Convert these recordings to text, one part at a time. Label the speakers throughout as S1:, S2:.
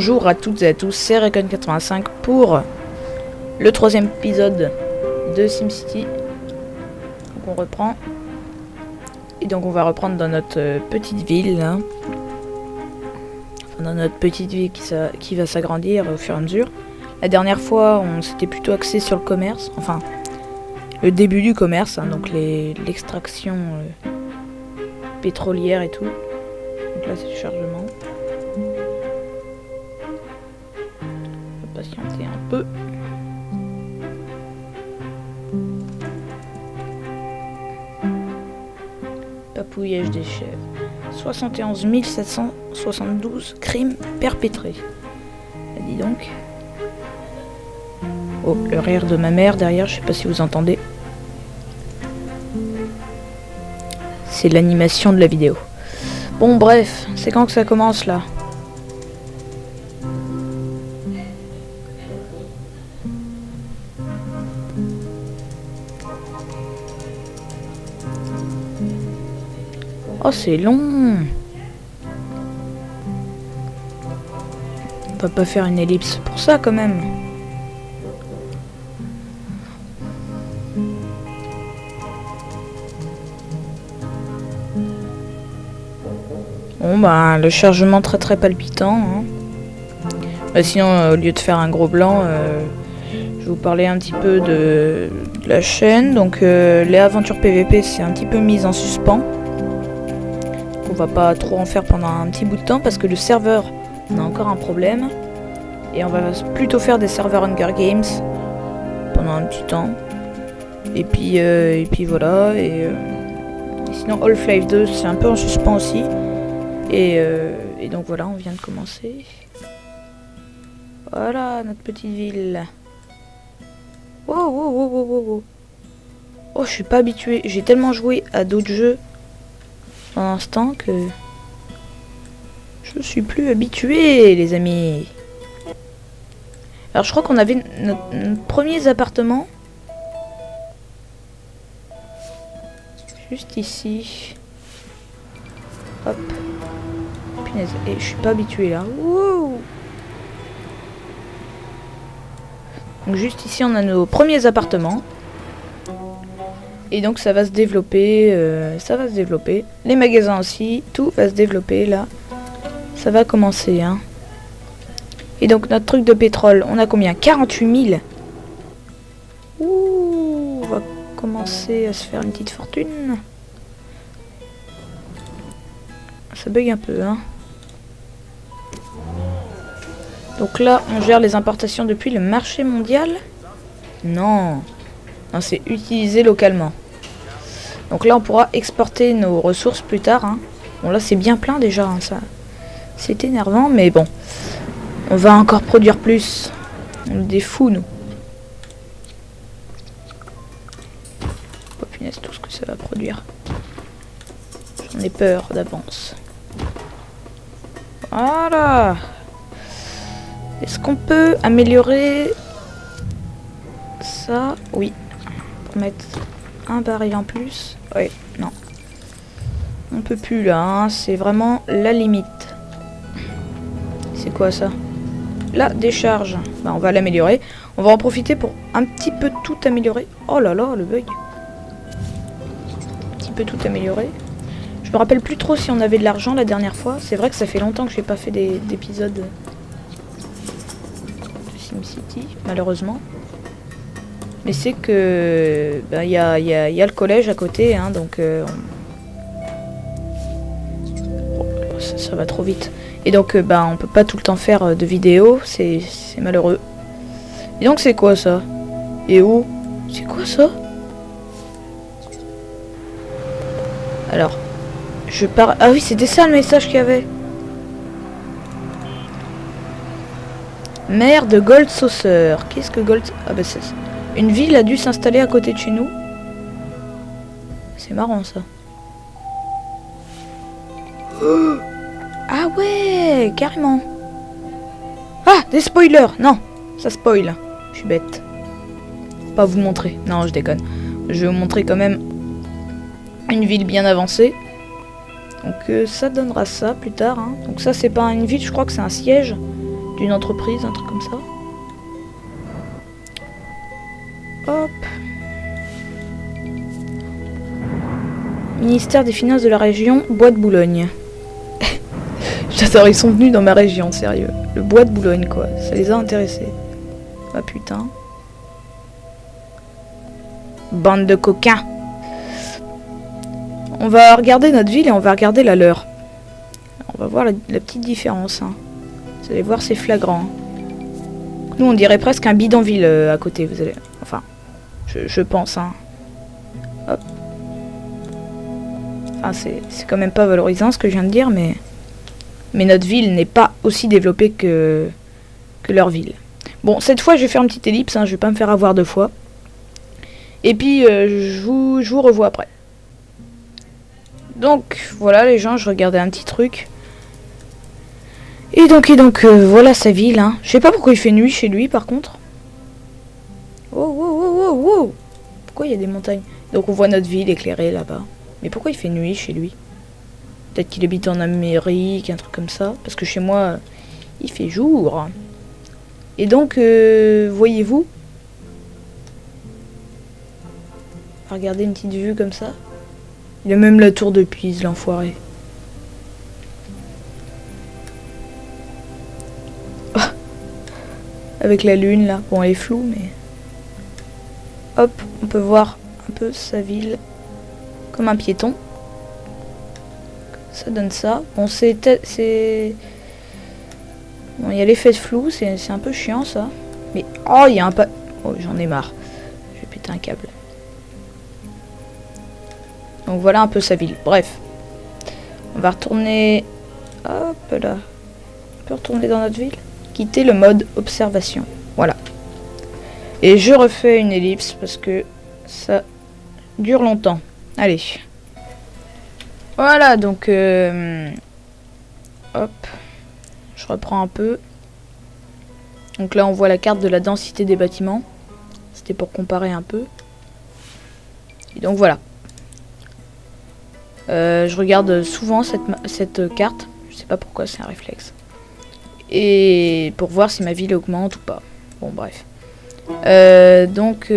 S1: Bonjour à toutes et à tous, c'est Recon85 pour le troisième épisode de SimCity. Donc on reprend. Et donc on va reprendre dans notre petite ville. Là. Enfin, dans notre petite ville qui va s'agrandir au fur et à mesure. La dernière fois, on s'était plutôt axé sur le commerce. Enfin, le début du commerce, hein, donc l'extraction pétrolière et tout. Donc là, c'est le chargement. On va patienter un peu. Papouillage des chèvres. 71 772 crimes perpétrés. Ah, dis donc. Oh, le rire de ma mère derrière, je sais pas si vous entendez. C'est l'animation de la vidéo. Bon, bref, c'est quand que ça commence là? Oh, c'est long. On va pas faire une ellipse pour ça quand même. Bon bah le chargement très palpitant. Hein. Bah, sinon au lieu de faire un gros blanc, je vais vous parler un petit peu de la chaîne. Donc les aventures PVP c'est un petit peu mis en suspens. On va pas trop en faire pendant un petit bout de temps parce que le serveur on a encore un problème. Et on va plutôt faire des serveurs Hunger Games pendant un petit temps. Et puis voilà. Et sinon Half-Life 2 c'est un peu en suspens aussi. Et donc voilà, on vient de commencer. Voilà notre petite ville. Wow. Oh, je suis pas habitué. J'ai tellement joué à d'autres jeux pour l'instant que je suis plus habitué, les amis. Alors je crois qu'on avait nos premiers appartements juste ici. Hop. Punaise. Et je suis pas habitué là. Wouh. Donc juste ici on a nos premiers appartements. Et donc ça va se développer. Les magasins aussi. Tout va se développer là. Ça va commencer hein. Et donc notre truc de pétrole. On a combien? 48 000. Ouh. On va commencer à se faire une petite fortune. Ça bug un peu hein. Donc là, on gère les importations depuis le marché mondial. Non, c'est utilisé localement. Donc là, on pourra exporter nos ressources plus tard. Hein. Bon, là, c'est bien plein déjà. Hein, ça, c'est énervant, mais bon. On va encore produire plus. On est des fous, nous. Oh, punaise, tout ce que ça va produire. J'en ai peur d'avance. Voilà. Est-ce qu'on peut améliorer ça? Oui. Pour mettre un baril en plus. Oui, non. On peut plus là, hein. C'est vraiment la limite. C'est quoi ça? La décharge. Bah, on va l'améliorer. On va en profiter pour un petit peu tout améliorer. Oh là là, le bug. Un petit peu tout améliorer. Je me rappelle plus trop si on avait de l'argent la dernière fois. C'est vrai que ça fait longtemps que je n'ai pas fait d'épisodes. SimCity, malheureusement. Mais c'est que bah, y a le collège à côté, hein, donc ça va trop vite. Et donc bah, on peut pas tout le temps faire de vidéos, c'est malheureux. Et donc c'est quoi ça? Et où? C'est quoi ça? Alors, je pars... Ah oui, c'était ça le message qu'il y avait. Maire de Gold Saucer. Qu'est-ce que Gold... Ah bah c'est... Une ville a dû s'installer à côté de chez nous. C'est marrant ça. Oh ah ouais, carrément. Ah, des spoilers. Non, ça spoil. Je suis bête. Faut pas vous montrer. Non, je déconne. Je vais vous montrer quand même une ville bien avancée. Donc ça donnera ça plus tard. Hein. Donc ça c'est pas une ville, je crois que c'est un siège d'une entreprise, un truc comme ça. Hop. Ministère des Finances de la région, Bois de Boulogne. J'adore, ils sont venus dans ma région, sérieux. Le Bois de Boulogne, quoi. Ça les a intéressés. Ah putain. Bande de coquins. On va regarder notre ville et on va regarder la leur. On va voir la petite différence. Hein. Vous allez voir, c'est flagrant. Nous, on dirait presque un bidonville à côté. Vous allez... Enfin, je pense. Hein. Hop. Enfin, c'est quand même pas valorisant ce que je viens de dire, mais notre ville n'est pas aussi développée que leur ville. Bon, cette fois, je vais faire une petite ellipse. Hein, je vais pas me faire avoir 2 fois. Et puis, je vous revois après. Donc, voilà les gens, je regardais un petit truc. Et donc, voilà sa ville. Hein. Je sais pas pourquoi il fait nuit chez lui, par contre. Oh, wow. Pourquoi il y a des montagnes? Donc, on voit notre ville éclairée là-bas. Mais pourquoi il fait nuit chez lui? Peut-être qu'il habite en Amérique, un truc comme ça. Parce que chez moi, il fait jour. Et donc, voyez-vous? Regardez une petite vue comme ça. Il a même la tour de Pise, l'enfoiré. Avec la lune, là. Bon, elle est floue, mais... Hop, on peut voir un peu sa ville. Comme un piéton. Ça donne ça. Bon, c'est... Bon, il y a l'effet de flou, c'est un peu chiant, ça. Mais... Oh, il y a un pas... Oh, j'en ai marre. Je vais péter un câble. Donc voilà un peu sa ville. Bref. On va retourner... Hop là. On peut retourner dans notre ville. Quitter le mode observation. Voilà. Et je refais une ellipse parce que ça dure longtemps. Allez. Voilà, donc... hop. Je reprends un peu. Donc là, on voit la carte de la densité des bâtiments. C'était pour comparer un peu. Et donc voilà. Je regarde souvent cette carte. Je sais pas pourquoi, c'est un réflexe. Et pour voir si ma ville augmente ou pas. Bon, bref. Donc...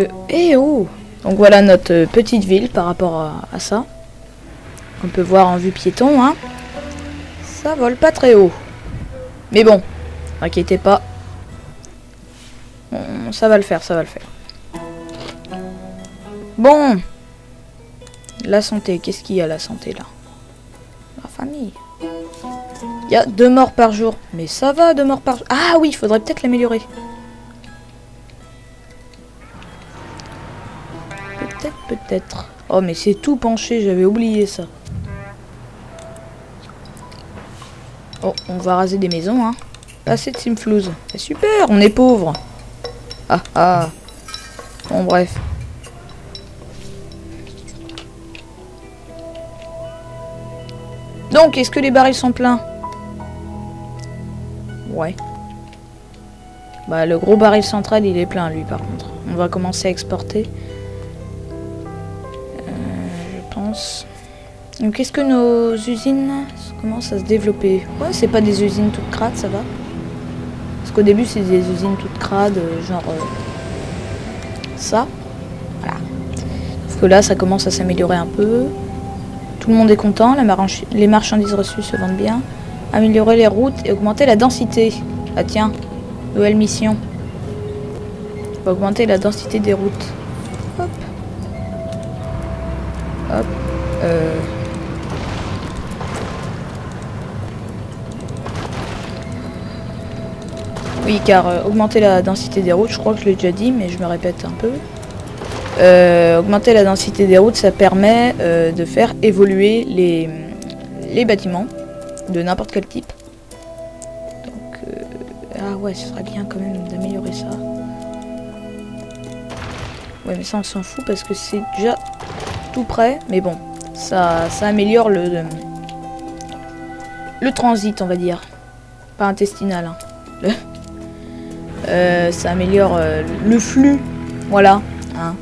S1: oh! Donc voilà notre petite ville par rapport à ça. On peut voir en vue piéton, hein. Ça vole pas très haut. Mais bon, inquiétez pas. Ça va le faire, ça va le faire. Bon. La santé, qu'est-ce qu'il y a la santé là? La famille. Il y a 2 morts par jour. Mais ça va, 2 morts par jour. Ah oui, il faudrait peut-être l'améliorer. Peut-être. Oh mais c'est tout penché, j'avais oublié ça. Oh, on va raser des maisons, hein. Assez de simflouz. C'est super, on est pauvre. Ah ah. Bon bref. Donc, est-ce que les barils sont pleins? Ouais. Bah, le gros baril central, il est plein, lui, par contre. On va commencer à exporter. Je pense. Donc, est-ce que nos usines commencent à se développer? Ouais, c'est pas des usines toutes crades, ça va. Parce qu'au début, c'est des usines toutes crades, genre... ça. Voilà. Sauf que là, ça commence à s'améliorer un peu. Tout le monde est content, les marchandises reçues se vendent bien. Améliorer les routes et augmenter la densité. Ah tiens, nouvelle mission. On va augmenter la densité des routes. Hop. Hop. Oui, car augmenter la densité des routes, je crois que je l'ai déjà dit, mais je me répète un peu. Augmenter la densité des routes, ça permet de faire évoluer les bâtiments de n'importe quel type. Donc, ah ouais, ce serait bien quand même d'améliorer ça. Ouais, mais ça on s'en fout parce que c'est déjà tout prêt. Mais bon, ça améliore le transit, on va dire. Pas intestinal. Hein. Ça améliore le flux. Voilà. Hein.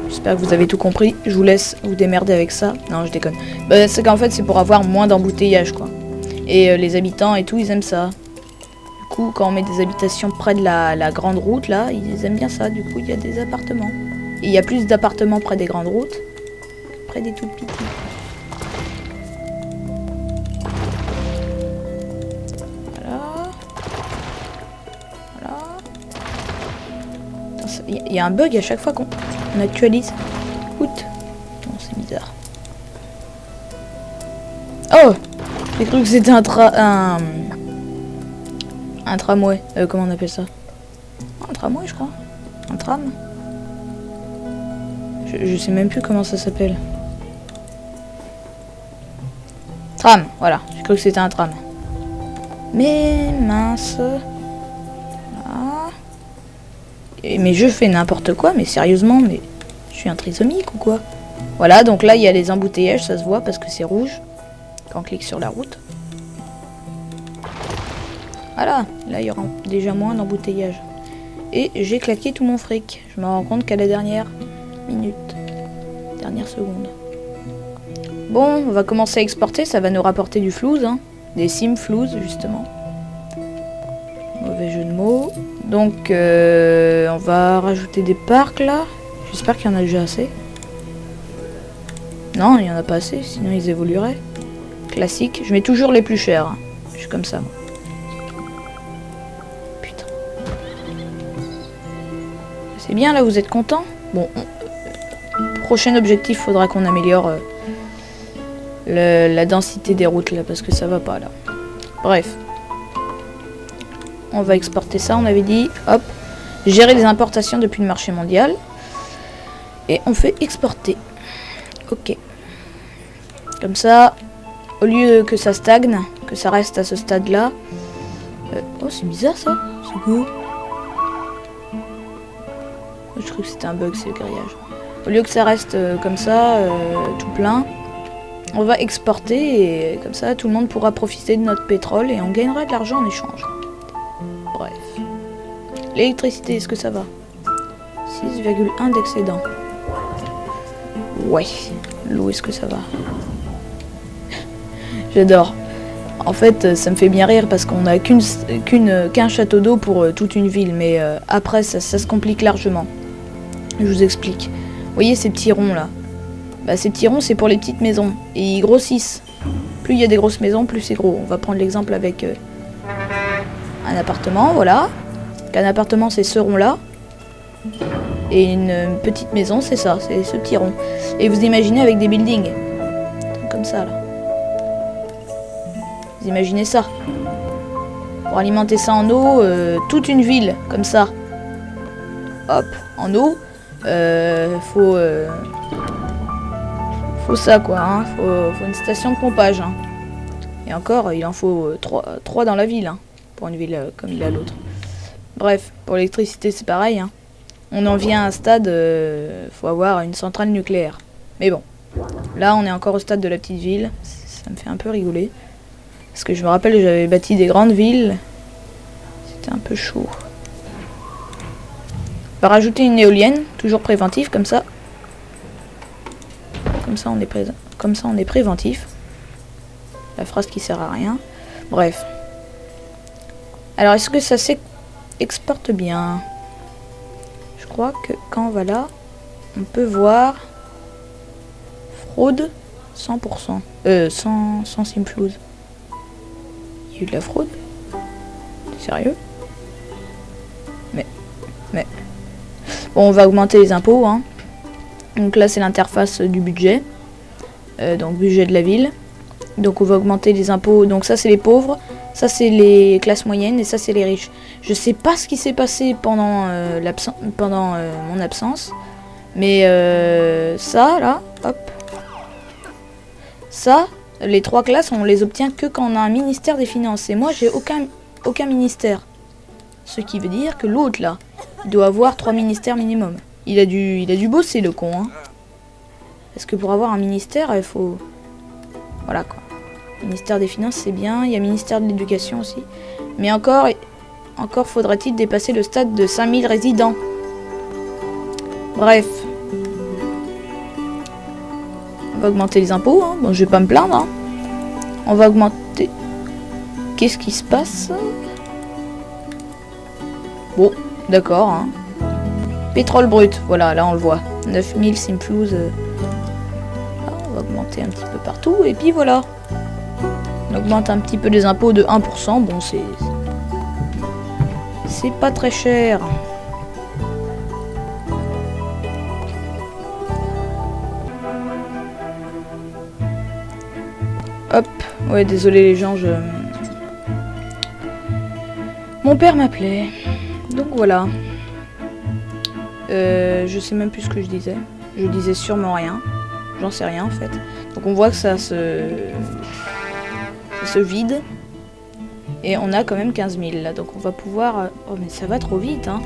S1: J'espère que vous avez tout compris. Je vous laisse vous démerder avec ça. Non, je déconne. Bah, c'est qu'en fait, c'est pour avoir moins d'embouteillage, quoi. Et les habitants et tout, ils aiment ça. Du coup, quand on met des habitations près de la grande route, là, ils aiment bien ça. Du coup, il y a des appartements. Et il y a plus d'appartements près des grandes routes que près des tout petits. Voilà. Voilà. Il y a un bug à chaque fois qu'on actualise. Août. Bon, c'est bizarre. Oh! J'ai cru que c'était un tramway. Comment on appelle ça? Un tramway, je crois. Un tram. Je sais même plus comment ça s'appelle. Tram, voilà. J'ai cru que c'était un tram. Mais mince. Voilà. Mais je fais n'importe quoi, mais sérieusement, mais je suis un trisomique ou quoi? Voilà, donc là, il y a les embouteillages, ça se voit parce que c'est rouge. Quand on clique sur la route. Voilà, là il y aura déjà moins d'embouteillage. Et j'ai claqué tout mon fric. Je me rends compte qu'à la dernière minute. Dernière seconde. Bon, on va commencer à exporter, ça va nous rapporter du flouze, hein. Des sim flouze, justement. Mauvais jeu de mots. Donc, on va rajouter des parcs, là. J'espère qu'il y en a déjà assez. Non, il n'y en a pas assez, sinon ils évolueraient. Classique. Je mets toujours les plus chers. Hein. Je suis comme ça, moi. Putain. C'est bien, là, vous êtes content? Bon. Prochain objectif, faudra qu'on améliore la densité des routes, là, parce que ça va pas, là. Bref. On va exporter ça, on avait dit. Hop. Gérer les importations depuis le marché mondial. Et on fait exporter. Ok. Comme ça... Au lieu que ça stagne, que ça reste à ce stade-là. Oh, c'est bizarre ça. C'est quoi? Je crois que c'était un bug, c'est le grillage. Au lieu que ça reste comme ça, tout plein, on va exporter et comme ça, tout le monde pourra profiter de notre pétrole et on gagnera de l'argent en échange. Bref. L'électricité, est-ce que ça va? 6,1 d'excédent. Ouais. L'eau, est-ce que ça va? J'adore. En fait, ça me fait bien rire parce qu'on n'a qu'un château d'eau pour toute une ville. Mais après, ça se complique largement. Je vous explique. Vous voyez ces petits ronds là? Bah, ces petits ronds, c'est pour les petites maisons. Et ils grossissent. Plus il y a des grosses maisons, plus c'est gros. On va prendre l'exemple avec un appartement, voilà. Un appartement, c'est ce rond là. Et une petite maison, c'est ça, c'est ce petit rond. Et vous imaginez avec des buildings. Comme ça là. Vous imaginez ça? Pour alimenter ça en eau, toute une ville, comme ça. Hop, en eau. Faut ça quoi, hein. Faut une station de pompage. Hein. Et encore, il en faut 3 dans la ville, hein, pour une ville comme il a l'autre. Bref, pour l'électricité c'est pareil. Hein. On en vient à un stade, faut avoir une centrale nucléaire. Mais bon, là on est encore au stade de la petite ville. Ça me fait un peu rigoler. Parce que je me rappelle, j'avais bâti des grandes villes. C'était un peu chaud. On va rajouter une éolienne, toujours préventif, comme ça. Comme ça, on est préventif. La phrase qui sert à rien. Bref. Alors, est-ce que ça s'exporte bien? Je crois que quand on va là, on peut voir fraude 100%. Sans simflouz. Il y a eu de la fraude? Sérieux? Mais... Bon, on va augmenter les impôts, hein. Donc là, c'est l'interface du budget. Donc, budget de la ville. Donc, on va augmenter les impôts. Donc ça, c'est les pauvres. Ça, c'est les classes moyennes. Et ça, c'est les riches. Je sais pas ce qui s'est passé pendant, mon absence. Mais ça, là, hop. Ça... Les 3 classes, on les obtient que quand on a un ministère des Finances. Et moi, j'ai aucun ministère. Ce qui veut dire que l'autre, là, il doit avoir 3 ministères minimum. Il a dû bosser, le con. Hein. Parce que pour avoir un ministère, il faut... Voilà, quoi. Ministère des Finances, c'est bien. Il y a ministère de l'Éducation aussi. Mais encore faudrait-il dépasser le stade de 5000 résidents. Bref. On va augmenter les impôts, hein. Bon, je vais pas me plaindre. Hein. On va augmenter... Qu'est-ce qui se passe? Bon, d'accord. Hein. Pétrole brut, voilà, là on le voit. 9000 Simflouz. On va augmenter un petit peu partout. Et puis voilà. On augmente un petit peu les impôts de 1%. Bon, c'est pas très cher. Hop. Ouais, désolé les gens, Mon père m'appelait. Donc voilà. Je sais même plus ce que je disais. Je disais sûrement rien. J'en sais rien en fait. Donc on voit que ça se vide. Et on a quand même 15 000 là. Donc on va pouvoir... Oh mais ça va trop vite hein.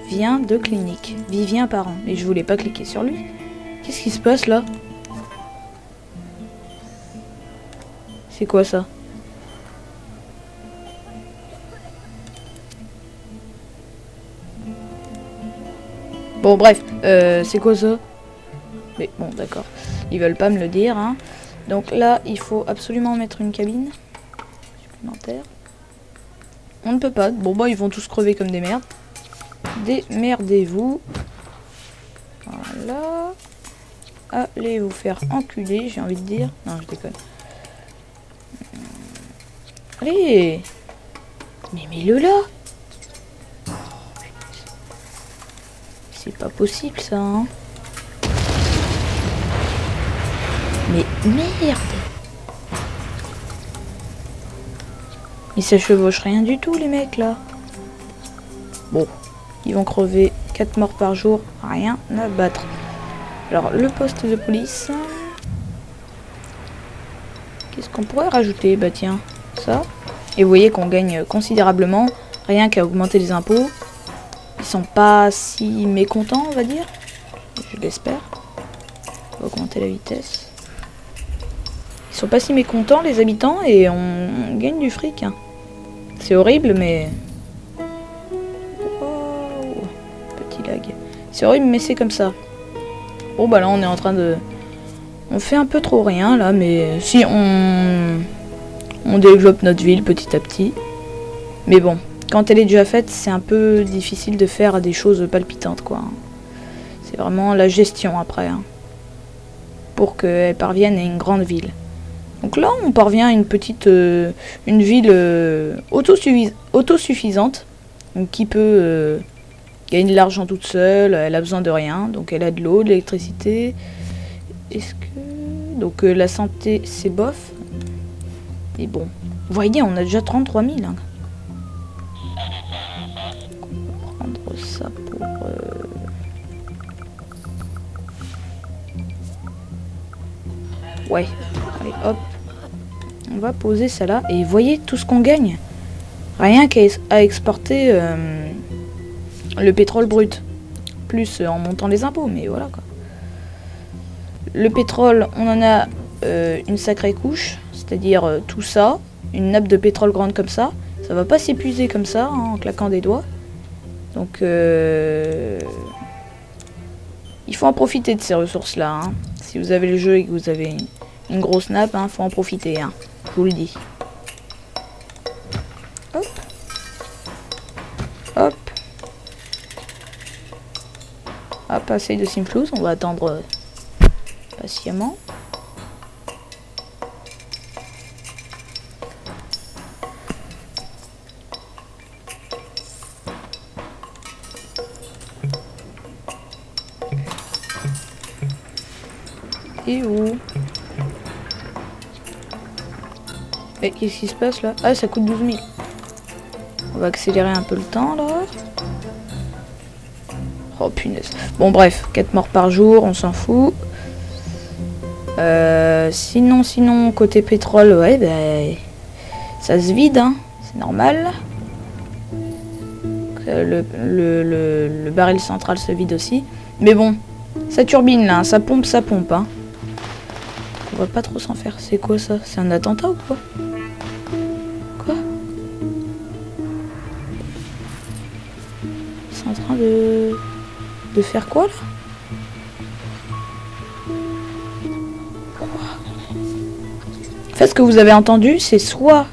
S1: Vient de clinique. Vivien parent. Mais je voulais pas cliquer sur lui. Qu'est-ce qui se passe là? C'est quoi ça? Bon bref, c'est quoi ça? Mais bon d'accord, ils veulent pas me le dire hein. Donc là il faut absolument mettre une cabine supplémentaire. On ne peut pas, bon bah ils vont tous crever comme des merdes. Démerdez-vous. Voilà. Allez vous faire enculer, j'ai envie de dire. Non je déconne. Allez. Mais mets-le là. C'est pas possible ça hein. Mais merde. Ils se chevauchent rien du tout les mecs là. Bon, ils vont crever 4 morts par jour, rien à battre. Alors le poste de police. Qu'est-ce qu'on pourrait rajouter? Bah tiens, ça. Et vous voyez qu'on gagne considérablement, rien qu'à augmenter les impôts. Ils sont pas si mécontents, on va dire. Je l'espère. On va augmenter la vitesse. Ils sont pas si mécontents, les habitants, et on gagne du fric. Hein. C'est horrible, mais... Wow. Petit lag. C'est horrible, mais c'est comme ça. Bon, bah là, on est en train de... On fait un peu trop rien, là, mais... Si, on développe notre ville petit à petit. Mais bon... Quand elle est déjà faite, c'est un peu difficile de faire des choses palpitantes, quoi. C'est vraiment la gestion après, hein, pour qu'elle parvienne à une grande ville. Donc là, on parvient à une petite, une ville autosuffisante, donc qui peut gagner de l'argent toute seule. Elle a besoin de rien, donc elle a de l'eau, de l'électricité. Est-ce que donc la santé, c'est bof. Et bon, vous voyez, on a déjà 33 000. Hein. Ça pour ouais, allez hop, on va poser ça là et voyez tout ce qu'on gagne, rien qu'à exporter le pétrole brut, plus en montant les impôts, mais voilà quoi. Le pétrole, on en a une sacrée couche, c'est-à-dire tout ça, une nappe de pétrole grande comme ça va pas s'épuiser comme ça hein, en claquant des doigts. Donc, il faut en profiter de ces ressources-là. Hein. Si vous avez le jeu et que vous avez une grosse nappe, hein, faut en profiter. Hein. Je vous le dis. Hop. Hop. Hop, assez de Simflouz. On va attendre patiemment. Et où? Et qu'est-ce qui se passe là? Ah, ça coûte 12 000. On va accélérer un peu le temps là. Oh punaise. Bon bref, 4 morts par jour, on s'en fout. Sinon, côté pétrole, ouais, bah, ça se vide, hein. C'est normal. Le baril central se vide aussi. Mais bon, ça turbine là, ça pompe, hein. On va pas trop s'en faire. C'est quoi ça? C'est un attentat ou quoi? Quoi? Ils sont en train de faire quoi là? En fait, ce que vous avez entendu, c'est soit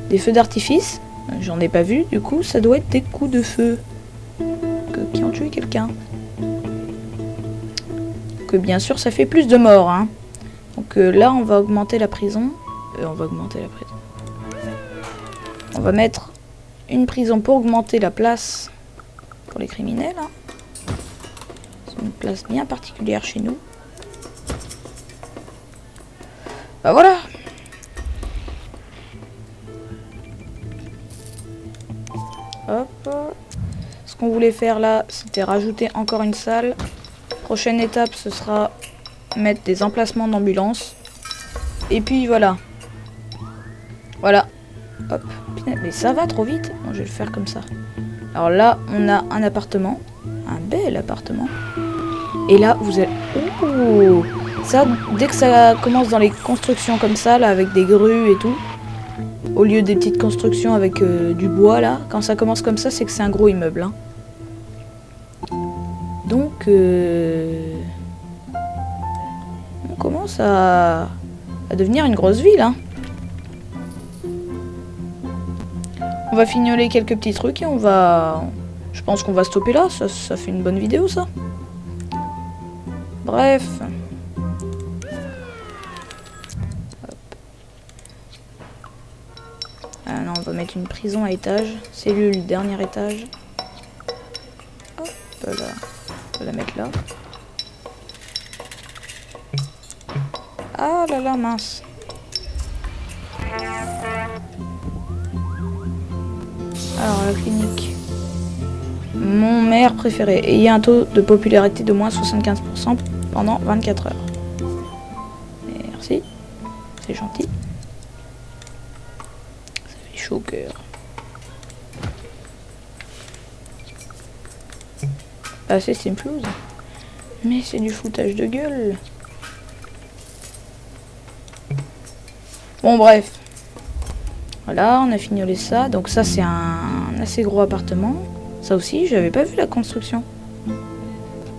S1: des feux d'artifice, J'en ai pas vu, du coup, ça doit être des coups de feu qui ont tué quelqu'un. Que bien sûr, ça fait plus de morts, hein. Donc là, on va augmenter la prison. On va mettre une prison pour augmenter la place pour les criminels. Hein. C'est une place bien particulière chez nous. Bah voilà. Hop. Ce qu'on voulait faire là, c'était rajouter encore une salle. Prochaine étape, ce sera mettre des emplacements d'ambulance. Et puis voilà. Voilà. Hop. Mais ça va trop vite. Bon, je vais le faire comme ça. Alors là, on a un appartement. Un bel appartement. Et là, vous avez... Oh, ça, dès que ça commence dans les constructions comme ça, là, avec des grues et tout, au lieu des petites constructions avec du bois, là, quand ça commence comme ça, c'est que c'est un gros immeuble. Hein. Donc, on commence à devenir une grosse ville. Hein. On va fignoler quelques petits trucs et on va... Je pense qu'on va stopper là, ça fait une bonne vidéo, ça. Bref. Ah non, on va mettre une prison à étage. Cellule, dernier étage. Hop là. On va la mettre là. Ah là là, mince. Alors, la clinique. Mon maire préféré. Ayez un taux de popularité de moins 75% pendant 24 heures. Merci. C'est gentil. Ça fait chaud au cœur. Ah, c'est Simplouse. Mais c'est du foutage de gueule. Bon, bref. Voilà, on a fignolé ça. Donc ça, c'est un assez gros appartement. Ça aussi, j'avais pas vu la construction.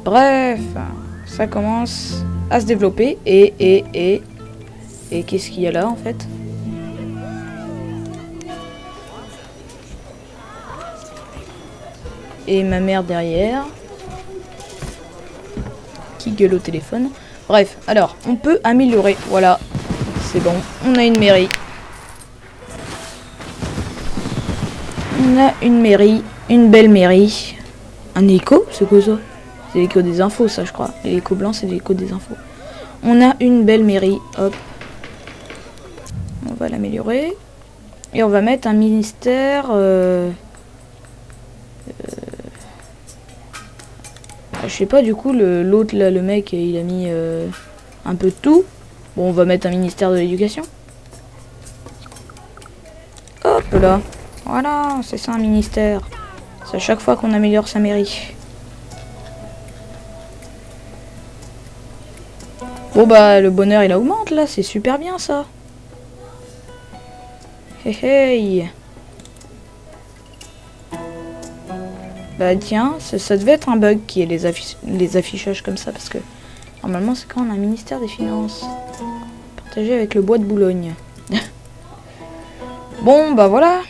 S1: Bref, ça commence à se développer. Et qu'est-ce qu'il y a là, en fait? Et ma mère derrière. Qui gueule au téléphone. Bref, alors, on peut améliorer. Voilà, c'est bon. On a une mairie. On a une mairie. Une belle mairie. Un écho, c'est quoi ça? C'est l'écho des infos, ça, je crois. Et l'écho blanc, c'est l'écho des infos. On a une belle mairie. Hop. On va l'améliorer. Et on va mettre un ministère... je sais pas, du coup, l'autre, là, le mec, il a mis un peu de tout. Bon, on va mettre un ministère de l'éducation. Hop là. Voilà, c'est ça un ministère. C'est à chaque fois qu'on améliore sa mairie. Bon bah, le bonheur, il augmente, là. C'est super bien, ça. Hey, hey. Bah tiens, ça devait être un bug qui est les affichages comme ça, parce que normalement c'est quand on a un ministère des Finances. Partagé avec le bois de Boulogne. Bon bah voilà,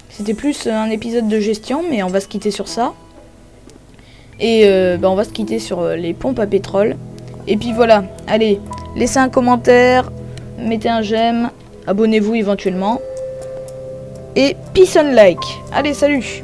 S1: c'était plus un épisode de gestion, mais on va se quitter sur ça. Et bah on va se quitter sur les pompes à pétrole. Et puis voilà, allez, laissez un commentaire, mettez un j'aime, abonnez-vous éventuellement. Et peace and like. Allez, salut!